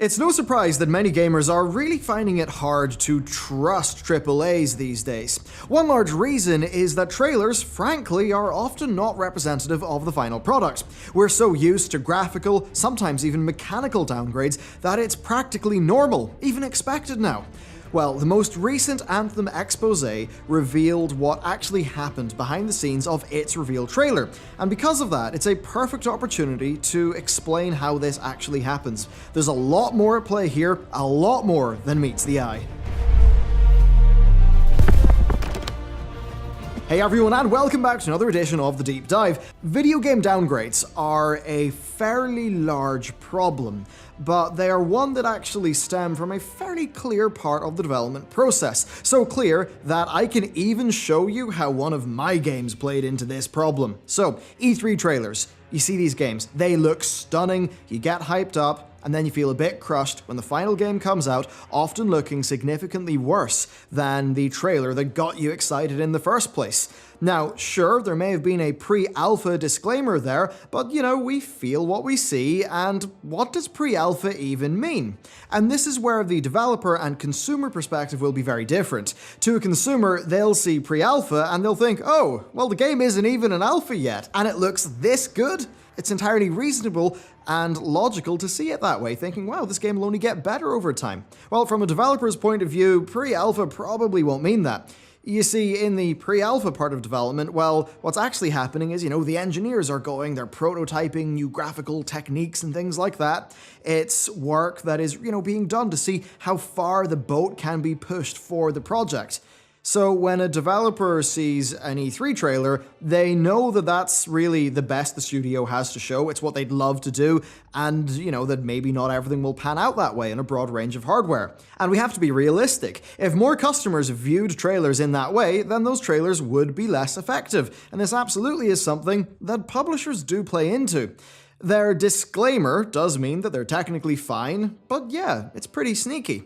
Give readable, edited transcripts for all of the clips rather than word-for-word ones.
It's no surprise that many gamers are really finding it hard to trust AAAs these days. One large reason is that trailers, frankly, are often not representative of the final product. We're so used to graphical, sometimes even mechanical downgrades that it's practically normal, even expected now. Well, the most recent Anthem expose revealed what actually happened behind the scenes of its reveal trailer, and because of that, it's a perfect opportunity to explain how this actually happens. There's a lot more at play here, a lot more than meets the eye. Hey everyone, and welcome back to another edition of The Deep Dive. Video game downgrades are a fairly large problem, but they are one that actually stem from a fairly clear part of the development process. So clear that I can even show you how one of my games played into this problem. So, E3 trailers. You see these games, they look stunning, you get hyped up, and then you feel a bit crushed when the final game comes out, often looking significantly worse than the trailer that got you excited in the first place. Now, sure, there may have been a pre-alpha disclaimer there, but we feel what we see, and what does pre-alpha even mean? And this is where the developer and consumer perspective will be very different. To a consumer, they'll see pre-alpha and they'll think, oh, well, the game isn't even an alpha yet, and it looks this good? It's entirely reasonable and logical to see it that way, thinking, wow, this game will only get better over time. Well, from a developer's point of view, pre-alpha probably won't mean that. You see, in the pre-alpha part of development, well, what's actually happening is, the engineers are going, they're prototyping new graphical techniques and things like that. It's work that is, being done to see how far the boat can be pushed for the project. So when a developer sees an E3 trailer, they know that that's really the best the studio has to show, it's what they'd love to do, and that maybe not everything will pan out that way in a broad range of hardware. And we have to be realistic. If more customers viewed trailers in that way, then those trailers would be less effective, and this absolutely is something that publishers do play into. Their disclaimer does mean that they're technically fine, but yeah, it's pretty sneaky.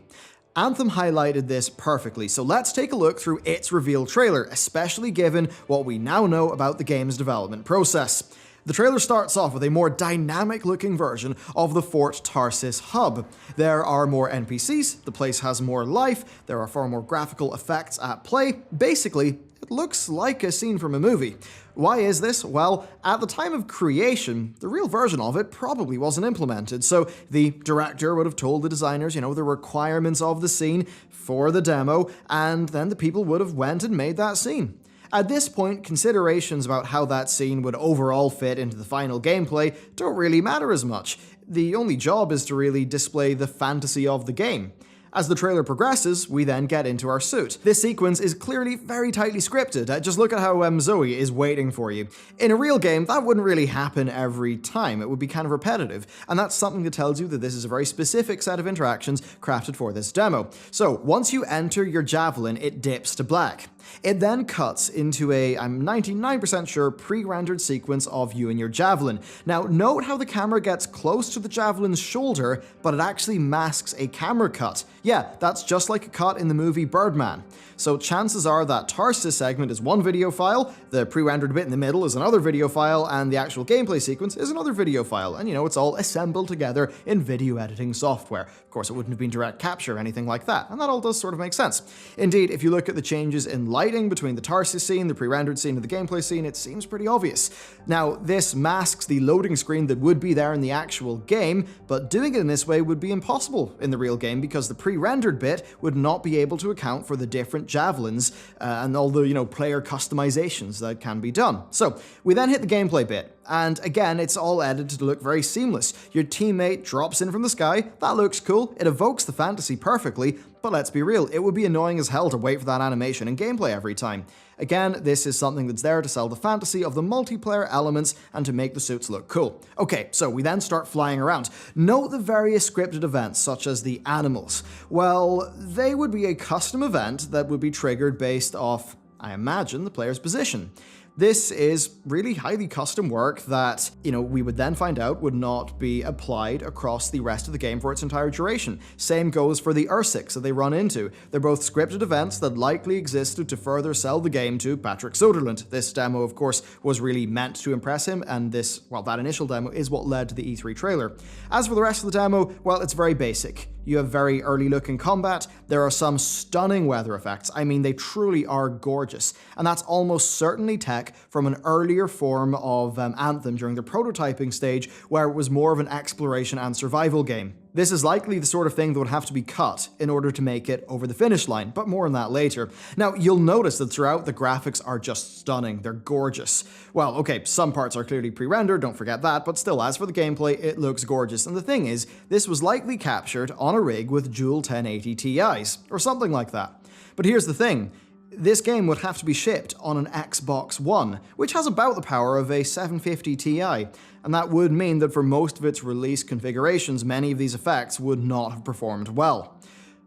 Anthem highlighted this perfectly, so let's take a look through its reveal trailer, especially given what we now know about the game's development process. The trailer starts off with a more dynamic-looking version of the Fort Tarsis hub. There are more NPCs, the place has more life, there are far more graphical effects at play. Basically, it looks like a scene from a movie. Why is this? Well, at the time of creation, the real version of it probably wasn't implemented, so the director would have told the designers, the requirements of the scene for the demo, and then the people would have went and made that scene. At this point, considerations about how that scene would overall fit into the final gameplay don't really matter as much. The only job is to really display the fantasy of the game. As the trailer progresses, we then get into our suit. This sequence is clearly very tightly scripted. Just look at how Zoe is waiting for you. In a real game, that wouldn't really happen every time. It would be kind of repetitive, and that's something that tells you that this is a very specific set of interactions crafted for this demo. So, once you enter your javelin, it dips to black. It then cuts into a, I'm 99% sure, pre-rendered sequence of you and your javelin. Now, note how the camera gets close to the javelin's shoulder, but it actually masks a camera cut. Yeah, that's just like a cut in the movie Birdman. So chances are that Tarsis segment is one video file, the pre-rendered bit in the middle is another video file, and the actual gameplay sequence is another video file, and it's all assembled together in video editing software. Of course, it wouldn't have been direct capture or anything like that, and that all does sort of make sense. Indeed, if you look at the changes in lighting between the Tarsis scene, the pre-rendered scene, and the gameplay scene, it seems pretty obvious. Now, this masks the loading screen that would be there in the actual game, but doing it in this way would be impossible in the real game because the pre-rendered bit would not be able to account for the different javelins and all the, player customizations that can be done. So, we then hit the gameplay bit, and again, it's all edited to look very seamless. Your teammate drops in from the sky, that looks cool, it evokes the fantasy perfectly, but let's be real, it would be annoying as hell to wait for that animation and gameplay every time. Again, this is something that's there to sell the fantasy of the multiplayer elements and to make the suits look cool. Okay, so we then start flying around. Note the various scripted events, such as the animals. Well, they would be a custom event that would be triggered based off, I imagine, the player's position. This is really highly custom work that, we would then find out would not be applied across the rest of the game for its entire duration. Same goes for the Ursics that they run into. They're both scripted events that likely existed to further sell the game to Patrick Soderlund. This demo, of course, was really meant to impress him, and that initial demo is what led to the E3 trailer. As for the rest of the demo, well, it's very basic. You have very early looking combat, there are some stunning weather effects, I mean they truly are gorgeous, and that's almost certainly tech from an earlier form of Anthem during the prototyping stage where it was more of an exploration and survival game. This is likely the sort of thing that would have to be cut in order to make it over the finish line, but more on that later. Now, you'll notice that throughout the graphics are just stunning, they're gorgeous. Well, okay, some parts are clearly pre-rendered, don't forget that, but still, as for the gameplay, it looks gorgeous. And the thing is, this was likely captured on a rig with dual 1080 Ti's, or something like that. But here's the thing. This game would have to be shipped on an Xbox One, which has about the power of a 750 Ti, and that would mean that for most of its release configurations, many of these effects would not have performed well.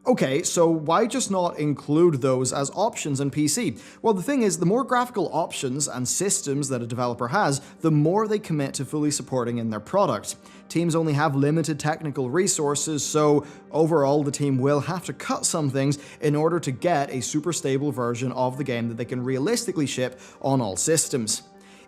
Okay, so why just not include those as options in PC? Well, the thing is, the more graphical options and systems that a developer has, the more they commit to fully supporting in their product. Teams only have limited technical resources, so overall the team will have to cut some things in order to get a super stable version of the game that they can realistically ship on all systems.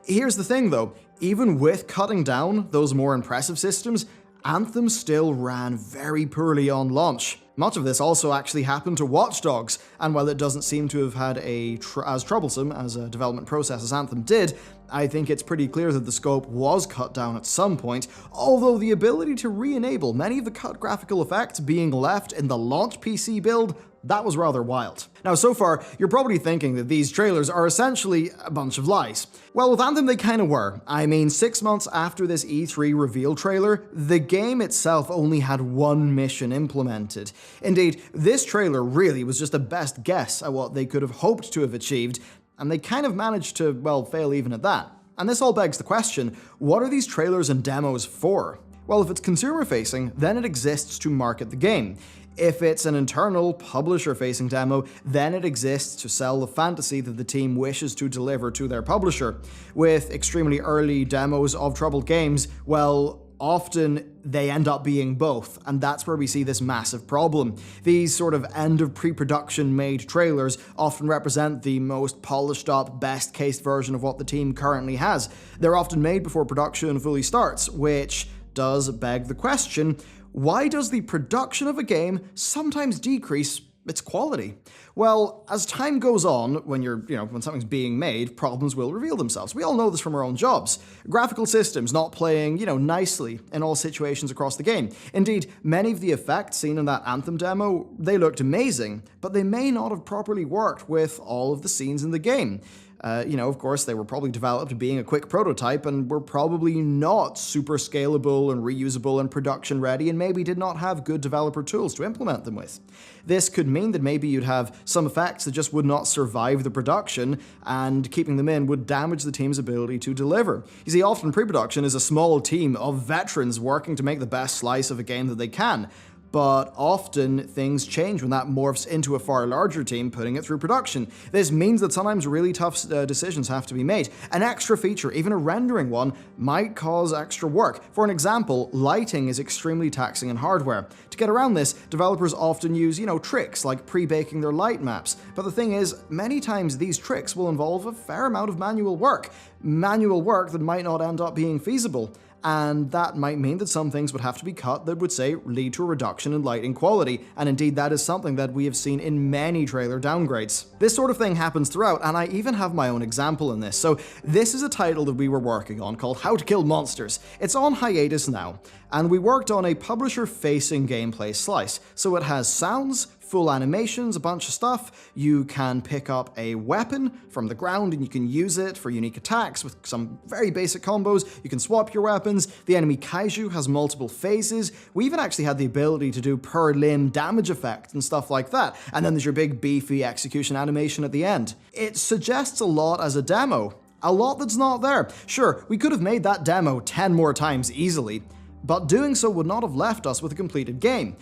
Here's the thing though, even with cutting down those more impressive systems, Anthem still ran very poorly on launch. Much of this also actually happened to Watch Dogs, and while it doesn't seem to have had as troublesome as a development process as Anthem did, I think it's pretty clear that the scope was cut down at some point, although the ability to re-enable many of the cut graphical effects being left in the launch PC build, that was rather wild. Now, so far, you're probably thinking that these trailers are essentially a bunch of lies. Well, with Anthem, they kinda were. I mean, 6 months after this E3 reveal trailer, the game itself only had one mission implemented. Indeed, this trailer really was just a best guess at what they could have hoped to have achieved, and they kind of managed to, well, fail even at that. And this all begs the question, what are these trailers and demos for? Well, if it's consumer-facing, then it exists to market the game. If it's an internal, publisher-facing demo, then it exists to sell the fantasy that the team wishes to deliver to their publisher. With extremely early demos of troubled games, well, often they end up being both, and that's where we see this massive problem. These sort of end of pre-production made trailers often represent the most polished up, best case version of what the team currently has. They're often made before production fully starts, which does beg the question, why does the production of a game sometimes decrease its quality? Well, as time goes on, when something's being made, problems will reveal themselves. We all know this from our own jobs. Graphical systems not playing, nicely in all situations across the game. Indeed, many of the effects seen in that Anthem demo, they looked amazing, but they may not have properly worked with all of the scenes in the game. Of course, they were probably developed being a quick prototype and were probably not super scalable and reusable and production ready, and maybe did not have good developer tools to implement them with. This could mean that maybe you'd have some effects that just would not survive the production, and keeping them in would damage the team's ability to deliver. You see, often pre-production is a small team of veterans working to make the best slice of a game that they can. But often things change when that morphs into a far larger team putting it through production. This means that sometimes really tough decisions have to be made. An extra feature, even a rendering one, might cause extra work. For an example, lighting is extremely taxing in hardware. To get around this, developers often use, tricks like pre-baking their light maps. But the thing is, many times these tricks will involve a fair amount of manual work. Manual work that might not end up being feasible. And that might mean that some things would have to be cut that would, say, lead to a reduction in lighting quality, and indeed that is something that we have seen in many trailer downgrades. This sort of thing happens throughout, and I even have my own example in this. So this is a title that we were working on called How to Kill Monsters. It's on hiatus now, and we worked on a publisher-facing gameplay slice, so it has sounds, full animations, a bunch of stuff. You can pick up a weapon from the ground and you can use it for unique attacks with some very basic combos. You can swap your weapons. The enemy kaiju has multiple phases. We even actually had the ability to do per limb damage effect and stuff like that. And then there's your big beefy execution animation at the end. It suggests a lot as a demo. A lot that's not there. Sure, we could have made that demo 10 more times easily, But doing so would not have left us with a completed game.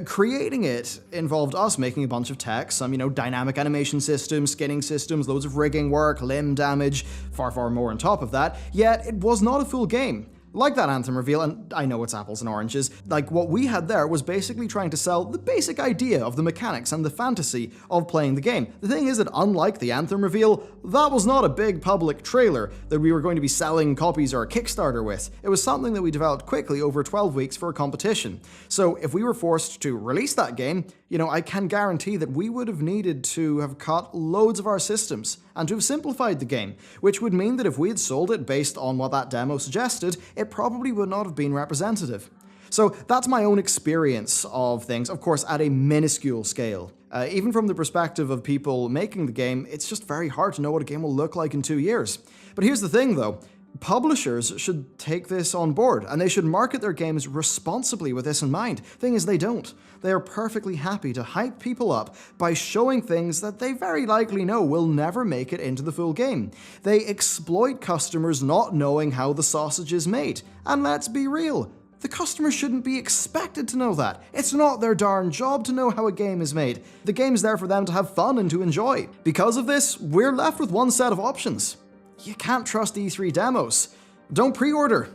Creating it involved us making a bunch of tech, some, dynamic animation systems, skinning systems, loads of rigging work, limb damage, far more on top of that, yet it was not a full game. Like that Anthem reveal, and I know it's apples and oranges, like what we had there was basically trying to sell the basic idea of the mechanics and the fantasy of playing the game. The thing is that unlike the Anthem reveal, that was not a big public trailer that we were going to be selling copies or a Kickstarter with. It was something that we developed quickly over 12 weeks for a competition. So if we were forced to release that game, I can guarantee that we would have needed to have cut loads of our systems and to have simplified the game, which would mean that if we had sold it based on what that demo suggested, it probably would not have been representative. So that's my own experience of things, of course at a minuscule scale. Even from the perspective of people making the game, it's just very hard to know what a game will look like in 2 years. But here's the thing though, publishers should take this on board, and they should market their games responsibly with this in mind. Thing is, they don't. They are perfectly happy to hype people up by showing things that they very likely know will never make it into the full game. They exploit customers not knowing how the sausage is made. And let's be real, the customer shouldn't be expected to know that. It's not their darn job to know how a game is made. The game's there for them to have fun and to enjoy. Because of this, we're left with one set of options. You can't trust E3 demos. Don't pre-order.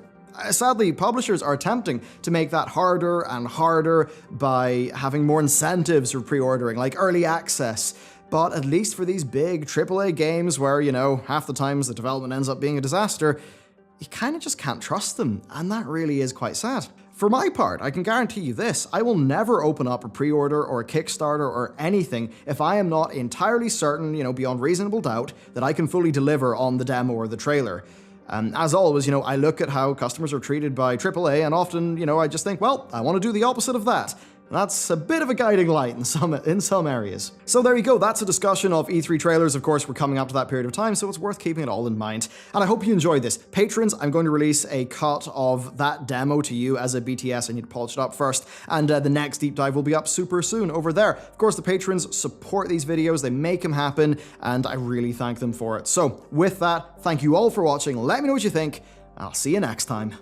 Sadly, publishers are attempting to make that harder and harder by having more incentives for pre-ordering, like early access. But at least for these big AAA games where, half the times the development ends up being a disaster, you kind of just can't trust them, and that really is quite sad. For my part, I can guarantee you this, I will never open up a pre-order or a Kickstarter or anything if I am not entirely certain, beyond reasonable doubt, that I can fully deliver on the demo or the trailer. As always, I look at how customers are treated by AAA, and often, I just think, well, I want to do the opposite of that. That's a bit of a guiding light in some areas. So there you go, that's a discussion of E3 trailers. Of course, we're coming up to that period of time, so it's worth keeping it all in mind. And I hope you enjoyed this. Patrons, I'm going to release a cut of that demo to you as a BTS. I need to polish it up first, and the next deep dive will be up super soon over there. Of course, the patrons support these videos, they make them happen, and I really thank them for it. So with that, thank you all for watching. Let me know what you think, and I'll see you next time.